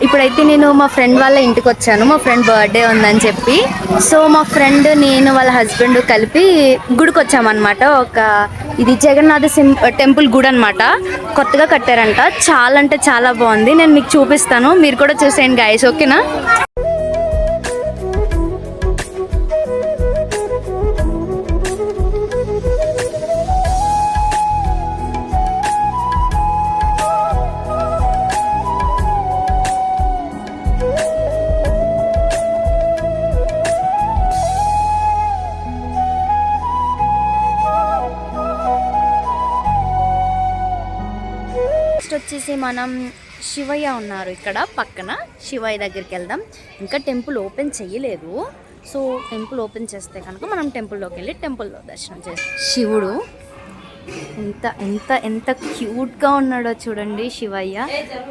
ఇప్పుడైతే నేను మా ఫ్రెండ్ వాళ్ళ ఇంటికి వచ్చాను. మా ఫ్రెండ్ బర్త్డే ఉందని చెప్పి. సో మా ఫ్రెండ్ నేను వాళ్ళ హస్బెండ్ కలిపి గుడికి వచ్చామన్నమాట. ఇది జగన్నాథ టెంపుల్ గుడి అనమాట. కొత్తగా కట్టారంట. చాలా అంటే చాలా బాగుంది. నేను మీకు చూపిస్తాను, మీరు కూడా చూసేయండి గైస్, ఓకేనా. వచ్చేసి మనం శివయ్య ఉన్నారు ఇక్కడ పక్కన. శివయ్య దగ్గరికి వెళ్దాం. ఇంకా టెంపుల్ ఓపెన్ చేయలేదు. సో టెంపుల్ ఓపెన్ చేస్తే కనుక మనం టెంపుల్లోకి వెళ్ళి టెంపుల్లో దర్శనం చేస్తాం. శివుడు ఎంత ఎంత ఎంత క్యూట్గా ఉన్నాడో చూడండి శివయ్య.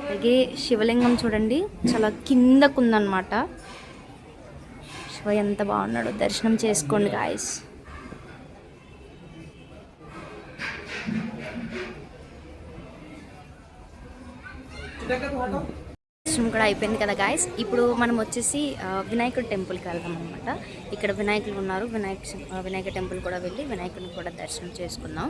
అలాగే శివలింగం చూడండి చాలా కిందకుందనమాట. శివయ్య ఎంత బాగున్నాడో, దర్శనం చేసుకోండి గాయస్. దర్శనం కూడా అయిపోయింది కదా గాయస్. ఇప్పుడు మనం వచ్చేసి వినాయకుడి టెంపుల్కి వెళ్దాం అనమాట. ఇక్కడ వినాయకులు ఉన్నారు. వినాయక టెంపుల్ కూడా వెళ్ళి వినాయకుడిని కూడా దర్శనం చేసుకుందాం.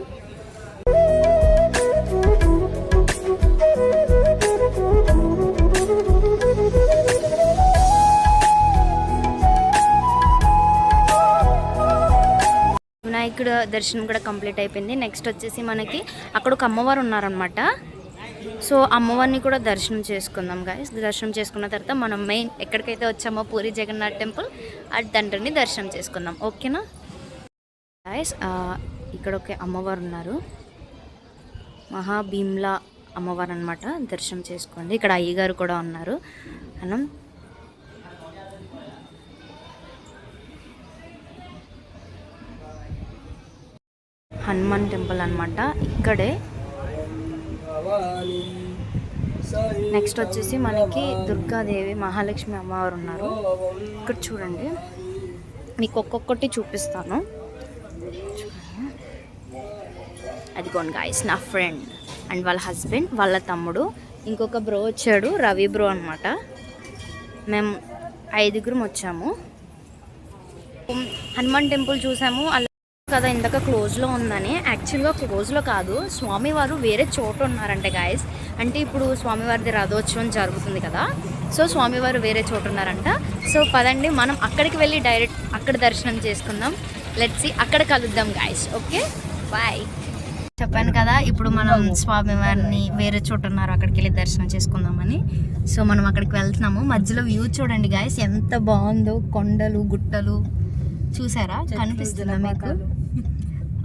వినాయకుడు దర్శనం కూడా కంప్లీట్ అయిపోయింది. నెక్స్ట్ వచ్చేసి మనకి అక్కడ ఒక అమ్మవారు ఉన్నారనమాట. సో అమ్మవారిని కూడా దర్శనం చేసుకుందాం గాయస్. దర్శనం చేసుకున్న తర్వాత మనం మెయిన్ ఎక్కడికైతే వచ్చామో పూరి జగన్నాథ్ టెంపుల్, అది దండ్రిని దర్శనం చేసుకుందాం, ఓకేనా గాయస్. ఇక్కడ ఒక అమ్మవారు ఉన్నారు, మహాభీమ్లా అమ్మవారు అనమాట. దర్శనం చేసుకోండి. ఇక్కడ అయ్యగారు కూడా ఉన్నారు. మనం హనుమాన్ టెంపుల్ అనమాట ఇక్కడే. నెక్స్ట్ వచ్చేసి మనకి దుర్గాదేవి, మహాలక్ష్మి అమ్మవారు ఉన్నారు. ఇక్కడ చూడండి, మీకు ఒక్కొక్కటి చూపిస్తాను. అదిగోండి గాయస్, నా ఫ్రెండ్ అండ్ వాళ్ళ హస్బెండ్, వాళ్ళ తమ్ముడు, ఇంకొక బ్రో వచ్చాడు, రవి బ్రో అనమాట. మేము 5 వచ్చాము. హనుమాన్ టెంపుల్ చూసాము కదా ఇందాక క్లోజ్లో ఉందని. యాక్చువల్గా క్లోజ్లో కాదు, స్వామివారు వేరే చోట ఉన్నారంటే గాయస్. అంటే ఇప్పుడు స్వామివారిది రథోత్సవం జరుగుతుంది కదా, సో స్వామివారు వేరే చోట ఉన్నారంట. సో పదండి మనం అక్కడికి వెళ్ళి డైరెక్ట్ అక్కడ దర్శనం చేసుకుందాం. లెట్స్ సీ, అక్కడ కలుద్దాం గాయస్, ఓకే బాయ్. చెప్పాను కదా ఇప్పుడు మనం స్వామివారిని వేరే చోట ఉన్నారు, అక్కడికి వెళ్ళి దర్శనం చేసుకుందామని. సో మనం అక్కడికి వెళ్తున్నాము. మధ్యలో వ్యూ చూడండి గాయస్, ఎంత బాగుందో. కొండలు, గుట్టలు చూసారా, కనిపిస్తుందా మీకు?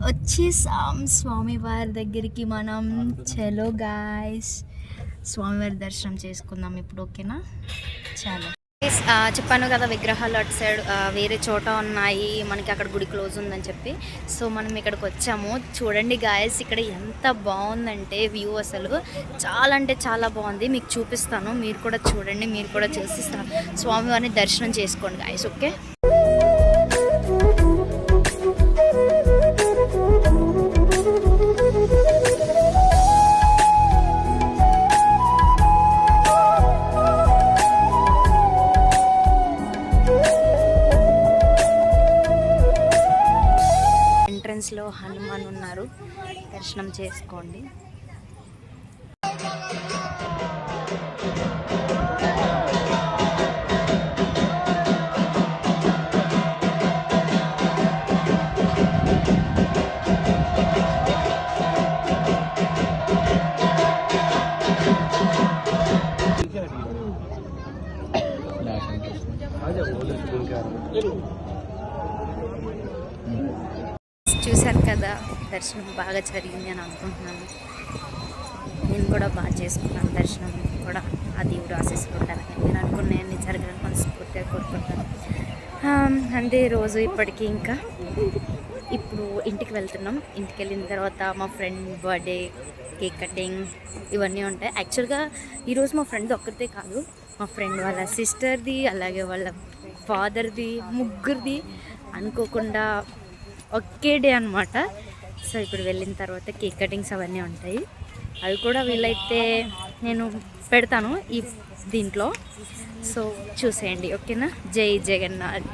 వచ్చేసాం స్వామివారి దగ్గరికి మనం. చలో గాయస్, స్వామివారి దర్శనం చేసుకుందాం ఇప్పుడు, ఓకేనా. చాలా చెప్పాను కదా విగ్రహాలు అటు సైడ్ వేరే చోట ఉన్నాయి, మనకి అక్కడ గుడి క్లోజ్ ఉందని చెప్పి. సో మనం ఇక్కడికి వచ్చాము. చూడండి గాయస్, ఇక్కడ ఎంత బాగుందంటే వ్యూ, అసలు చాలా అంటే చాలా బాగుంది. మీకు చూపిస్తాను, మీరు కూడా చూడండి, మీరు కూడా చూసి స్వామివారిని దర్శనం చేసుకోండి గాయస్, ఓకే. ఎంట్రన్స్లో హనుమాన్ ఉన్నారు, దర్శనం చేసుకోండి. చూశారు కదా, దర్శనం బాగా జరిగింది అని అనుకుంటున్నాను. నేను కూడా బాగా చేసుకున్నాను దర్శనం కూడా. ఆ దేవుడు ఆశీస్సులు ఉండాలని నేను అనుకున్నాయన్నీ జరగాలని మనస్ఫూర్తిగా కోరుకుంటాను. అంతే రోజు ఇప్పటికీ. ఇంకా ఇప్పుడు ఇంటికి వెళ్తున్నాం. ఇంటికి వెళ్ళిన తర్వాత మా ఫ్రెండ్ బర్త్డే, కేక్ కటింగ్ ఇవన్నీ ఉంటాయి. యాక్చువల్గా ఈరోజు మా ఫ్రెండ్ ఒక్కరిదే కాదు, మా ఫ్రెండ్ వాళ్ళ సిస్టర్ది, అలాగే వాళ్ళ ఫాదర్ది, ముగ్గురిది అనుకోకుండా ఒకే డే అనమాట. సో ఇప్పుడు వెళ్ళిన తర్వాత కేక్ కటింగ్స్ అవన్నీ ఉంటాయి. అవి కూడా వీలైతే నేను పెడతాను ఈ దీంట్లో. సో చూసేయండి, ఓకేనా. జై జగన్నాథ్.